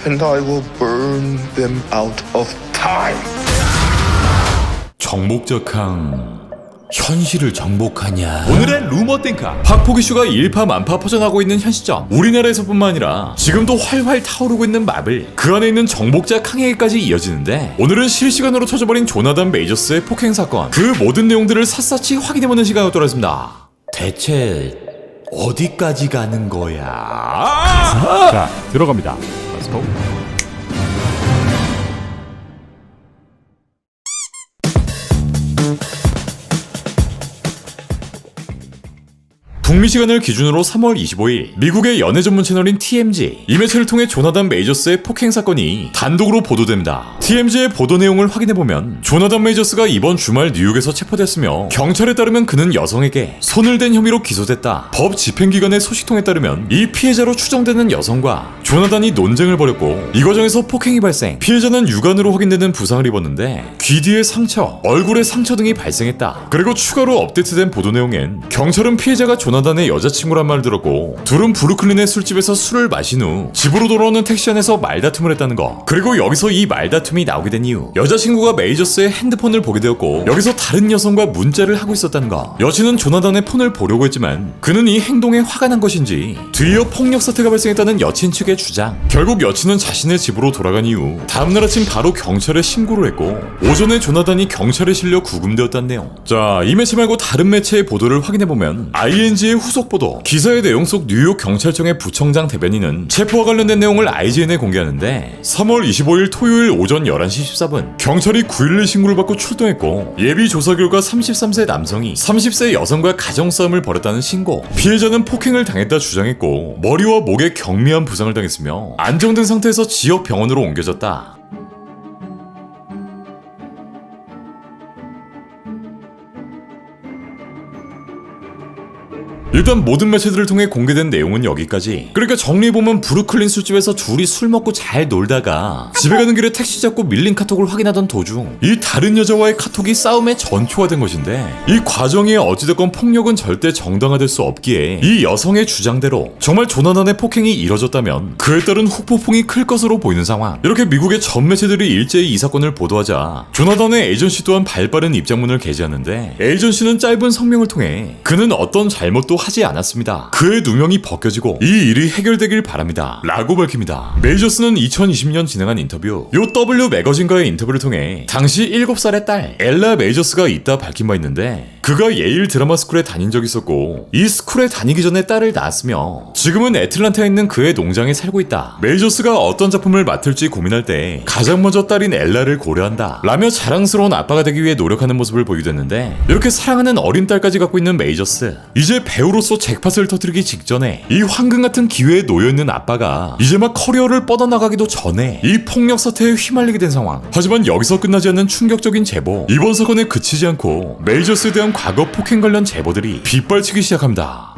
and I will burn them out of time. 정복적항 현실을 정복하냐. 오늘의 루머 땡카 확폭 이슈가 일파만파 퍼져나가고 있는 현 시점, 우리나라에서뿐만 아니라 지금도 활활 타오르고 있는 마블, 그 안에 있는 정복자 캉에게까지 이어지는데, 오늘은 실시간으로 터져버린 조나단 메이저스의 폭행 사건, 그 모든 내용들을 샅샅이 확인해보는 시간으로 돌아왔습니다. 대체 어디까지 가는 거야? 자, 들어갑니다. Let's go. 북미 시간을 기준으로 3월 25일 미국의 연애 전문 채널인 TMZ, 이 매체를 통해 조나단 메이저스의 폭행 사건이 단독으로 보도됩니다. TMZ의 보도 내용을 확인해보면 조나단 메이저스가 이번 주말 뉴욕에서 체포됐으며, 경찰에 따르면 그는 여성에게 손을 댄 혐의로 기소됐다. 법 집행기관의 소식통에 따르면 이 피해자로 추정되는 여성과 조나단이 논쟁을 벌였고, 이 과정에서 폭행이 발생, 피해자는 육안으로 확인되는 부상을 입었는데 귀 뒤에 상처, 얼굴에 상처 등이 발생했다. 그리고 추가로 업데이트된 보도 내용엔 경찰은 피해자가 조나단의 여자친구란 말을 들었고, 둘은 브루클린의 술집에서 술을 마신 후 집으로 돌아오는 택시 안에서 말다툼을 했다는 거, 그리고 여기서 이 말다툼이 나오게 된 이유, 여자친구가 메이저스의 핸드폰을 보게 되었고 여기서 다른 여성과 문자를 하고 있었다는 거, 여친은 조나단의 폰을 보려고 했지만 그는 이 행동에 화가 난 것인지 뒤이어 폭력 사태가 발생했다는 여친 측의 주장. 결국 여친은 자신의 집으로 돌아간 이후 다음날 아침 바로 경찰에 신고를 했고, 오전에 조나단이 경찰에 실려 구금되었다는 내용. 자, 이 매체 말고 다른 매체의 보도를 확인해보면 ING의 후속 보도, 기사의 내용 속 뉴욕 경찰청의 부청장 대변인은 체포와 관련된 내용을 IGN에 공개하는데, 3월 25일 토요일 오전 11시 14분 경찰이 911 신고를 받고 출동했고, 예비 조사 결과 33세 남성이 30세 여성과 가정싸움을 벌였다는 신고, 피해자는 폭행을 당했다 주장했고 머리와 목에 경미한 부상을 당했으며 안정된 상태에서 지역 병원으로 옮겨졌다. 일단 모든 매체들을 통해 공개된 내용은 여기까지. 그러니까 정리해보면 브루클린 술집에서 둘이 술 먹고 잘 놀다가 집에 가는 길에 택시 잡고 밀린 카톡을 확인하던 도중 이 다른 여자와의 카톡이 싸움의 전초가 된 것인데, 이 과정에 어찌됐건 폭력은 절대 정당화될 수 없기에 이 여성의 주장대로 정말 조나단의 폭행이 이뤄졌다면 그에 따른 후폭풍이 클 것으로 보이는 상황. 이렇게 미국의 전 매체들이 일제히 이 사건을 보도하자 조나단의 에이전시 또한 발빠른 입장문을 게재하는데, 에이전시는 짧은 성명을 통해 그는 어떤 잘못도 하지 않았습니다. 그의 누명이 벗겨지고 이 일이 해결되길 바랍니다 라고 밝힙니다. 메이저스는 2020년 진행한 인터뷰, 요 W 매거진과의 인터뷰를 통해 당시 7살의 딸 엘라 메이저스가 있다 밝힌 바 있는데, 그가 예일 드라마 스쿨에 다닌 적이 있었고 이 스쿨에 다니기 전에 딸을 낳았으며 지금은 애틀란타에 있는 그의 농장에 살고 있다. 메이저스가 어떤 작품을 맡을지 고민할 때 가장 먼저 딸인 엘라를 고려한다 라며 자랑스러운 아빠가 되기 위해 노력하는 모습을 보이기도 했는데, 이렇게 사랑하는 어린 딸까지 갖고 있는 메이저스, 이제 배우로서 잭팟을 터뜨리기 직전에 이 황금 같은 기회에 놓여있는 아빠가 이제 막 커리어를 뻗어나가기도 전에 이 폭력 사태에 휘말리게 된 상황. 하지만 여기서 끝나지 않는 충격적인 제보, 이번 사건에 그치지 않고 메이저스에 대한 과거 폭행 관련 제보들이 빗발치기 시작합니다.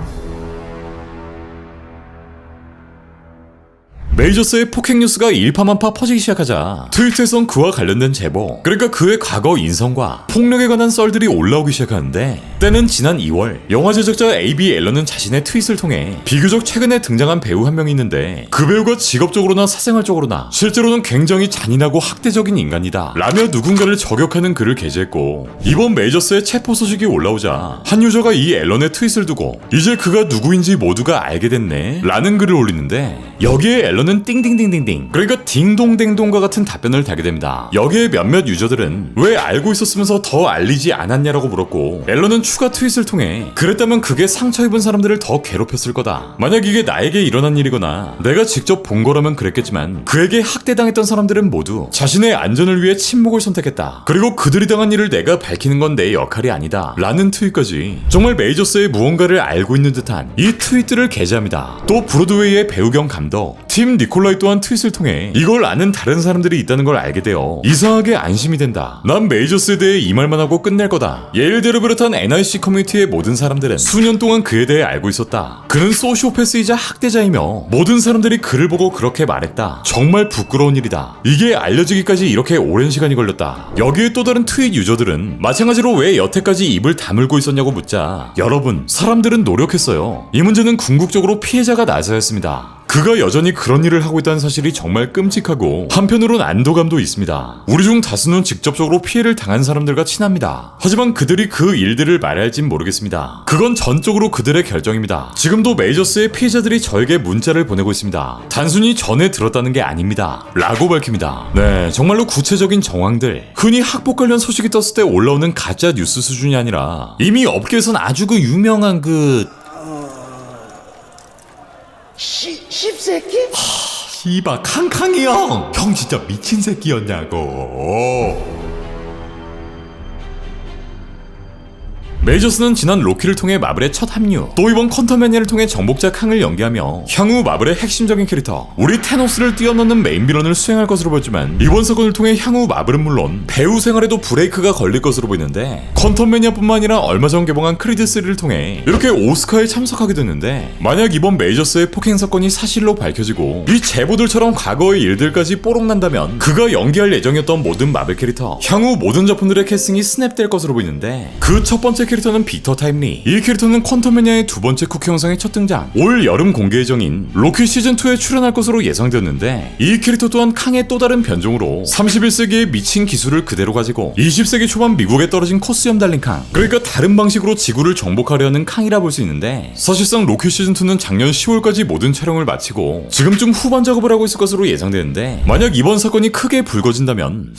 메이저스의 폭행 뉴스가 일파만파 퍼지기 시작하자 트위터에선 그와 관련된 제보, 그러니까 그의 과거 인성과 폭력에 관한 썰들이 올라오기 시작하는데, 때는 지난 2월 영화 제작자 A.B. 앨런은 자신의 트윗을 통해 비교적 최근에 등장한 배우 한 명이 있는데, 그 배우가 직업적으로나 사생활적으로나 실제로는 굉장히 잔인하고 학대적인 인간이다 라며 누군가를 저격하는 글을 게재했고, 이번 메이저스의 체포 소식이 올라오자 한 유저가 이 앨런의 트윗을 두고 이제 그가 누구인지 모두가 알게 됐네 라는 글을 올리는데, 여기에 앨런은 띵띵띵띵띵, 그러니까 딩동댕동과 같은 답변을 달게 됩니다. 여기에 몇몇 유저들은 왜 알고 있었으면서 더 알리지 않았냐라고 물었고, 앨런은 추가 트윗을 통해 그랬다면 그게 상처 입은 사람들을 더 괴롭혔을 거다. 만약 이게 나에게 일어난 일이거나 내가 직접 본 거라면 그랬겠지만 그에게 학대당했던 사람들은 모두 자신의 안전을 위해 침묵을 선택했다. 그리고 그들이 당한 일을 내가 밝히는 건 내 역할이 아니다 라는 트윗까지. 정말 메이저스의 무언가를 알고 있는 듯한 이 트윗들을 게재합니다. 또 브로드웨이의 배우 겸 감독 팀 니콜라이 또한 트윗을 통해 이걸 아는 다른 사람들이 있다는 걸 알게 되어 이상하게 안심이 된다. 난 메이저스에 대해 이 말만 하고 끝낼 거다. 예를 들어 비롯한 NIC 커뮤니티의 모든 사람들은 수년 동안 그에 대해 알고 있었다. 그는 소시오패스이자 학대자이며 모든 사람들이 그를 보고 그렇게 말했다. 정말 부끄러운 일이다. 이게 알려지기까지 이렇게 오랜 시간이 걸렸다. 여기에 또 다른 트윗 유저들은 마찬가지로 왜 여태까지 입을 다물고 있었냐고 묻자, 여러분, 사람들은 노력했어요. 이 문제는 궁극적으로 피해자가 나서였습니다. 그가 여전히 그런 일을 하고 있다는 사실이 정말 끔찍하고 한편으론 안도감도 있습니다. 우리 중 다수는 직접적으로 피해를 당한 사람들과 친합니다. 하지만 그들이 그 일들을 말할진 모르겠습니다. 그건 전적으로 그들의 결정입니다. 지금도 메이저스의 피해자들이 저에게 문자를 보내고 있습니다. 단순히 전해 들었다는 게 아닙니다. 라고 밝힙니다. 네, 정말로 구체적인 정황들, 흔히 학폭 관련 소식이 떴을 때 올라오는 가짜 뉴스 수준이 아니라 이미 업계에선 아주 그 유명한 십새끼? 씨바 캉캉이 형! 형 진짜 미친 새끼였냐고. 메이저스는 지난 로키를 통해 마블의 첫 합류, 또 이번 퀀텀매니아를 통해 정복자 캉을 연기하며 향후 마블의 핵심적인 캐릭터 우리 테노스를 뛰어넘는 메인 빌런을 수행할 것으로 보였지만, 이번 사건을 통해 향후 마블은 물론 배우 생활에도 브레이크가 걸릴 것으로 보이는데, 퀀텀매니아뿐만 아니라 얼마 전 개봉한 크리드 3를 통해 이렇게 오스카에 참석하게 됐는데, 만약 이번 메이저스의 폭행 사건이 사실로 밝혀지고 이 제보들처럼 과거의 일들까지 뽀록난다면 그가 연기할 예정이었던 모든 마블 캐릭터, 향후 모든 작품들의 캐스팅이 스냅될 것으로 보이는데, 그 첫 번째 캐릭터는 비터 타임리. 이 캐릭터는 퀀텀매니아의 두 번째 쿠키 영상의 첫 등장, 올 여름 공개 예정인 로키 시즌2에 출연할 것으로 예상되었는데, 이 캐릭터 또한 캉의 또 다른 변종으로 31세기의 미친 기술을 그대로 가지고 20세기 초반 미국에 떨어진 코스염 달린 캉, 그러니까 다른 방식으로 지구를 정복하려 하는 캉이라 볼 수 있는데, 사실상 로키 시즌2는 작년 10월까지 모든 촬영을 마치고 지금쯤 후반 작업을 하고 있을 것으로 예상되는데, 만약 이번 사건이 크게 불거진다면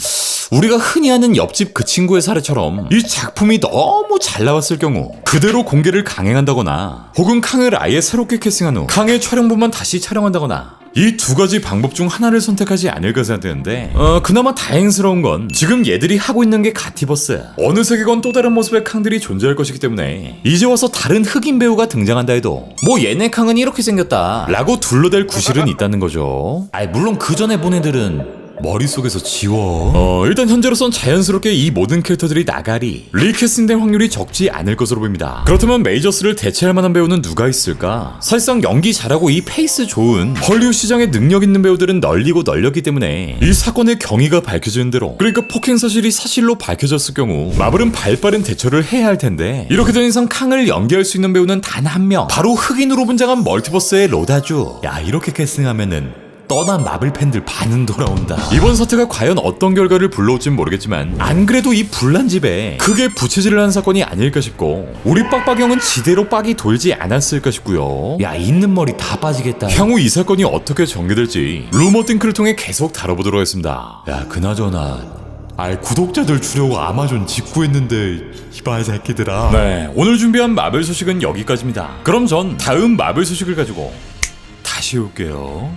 우리가 흔히 하는 옆집 그 친구의 사례처럼 이 작품이 너무 잘 나왔을 경우 그대로 공개를 강행한다거나, 혹은 캉을 아예 새롭게 캐스팅한 후 캉의 촬영분만 다시 촬영한다거나, 이 두 가지 방법 중 하나를 선택하지 않을까 생각되는데, 그나마 다행스러운 건 지금 얘들이 하고 있는 게 가티버스, 어느 세계건 또 다른 모습의 캉들이 존재할 것이기 때문에 이제 와서 다른 흑인 배우가 등장한다 해도 뭐 얘네 캉은 이렇게 생겼다 라고 둘러댈 구실은 있다는 거죠. 물론 그 전에 본 애들은 머릿속에서 지워. 일단 현재로선 자연스럽게 이 모든 캐릭터들이 나가리, 리캐스팅된 확률이 적지 않을 것으로 보입니다. 그렇다면 메이저스를 대체할 만한 배우는 누가 있을까? 사실상 연기 잘하고 이 페이스 좋은 헐리우드 시장에 능력 있는 배우들은 널리고 널렸기 때문에 이 사건의 경위가 밝혀지는 대로, 그러니까 폭행 사실이 사실로 밝혀졌을 경우 마블은 발빠른 대처를 해야 할 텐데, 이렇게 된 이상 캉을 연기할 수 있는 배우는 단 한 명, 바로 흑인으로 분장한 멀티버스의 로다주. 야, 이렇게 캐스팅하면은 떠난 마블 팬들 반은 돌아온다. 이번 사태가 과연 어떤 결과를 불러올진 모르겠지만, 안 그래도 이 불난 집에 크게 부채질을 한 사건이 아닐까 싶고, 우리 빡빡형은 지대로 빡이 돌지 않았을까 싶고요. 야, 있는 머리 다 빠지겠다. 향후 이 사건이 어떻게 전개될지 루머 띵크를 통해 계속 다뤄보도록 하겠습니다. 야, 그나저나 구독자들 주려고 아마존 직구했는데 이발 새끼들아. 네, 오늘 준비한 마블 소식은 여기까지입니다. 그럼 전 다음 마블 소식을 가지고 다시 올게요.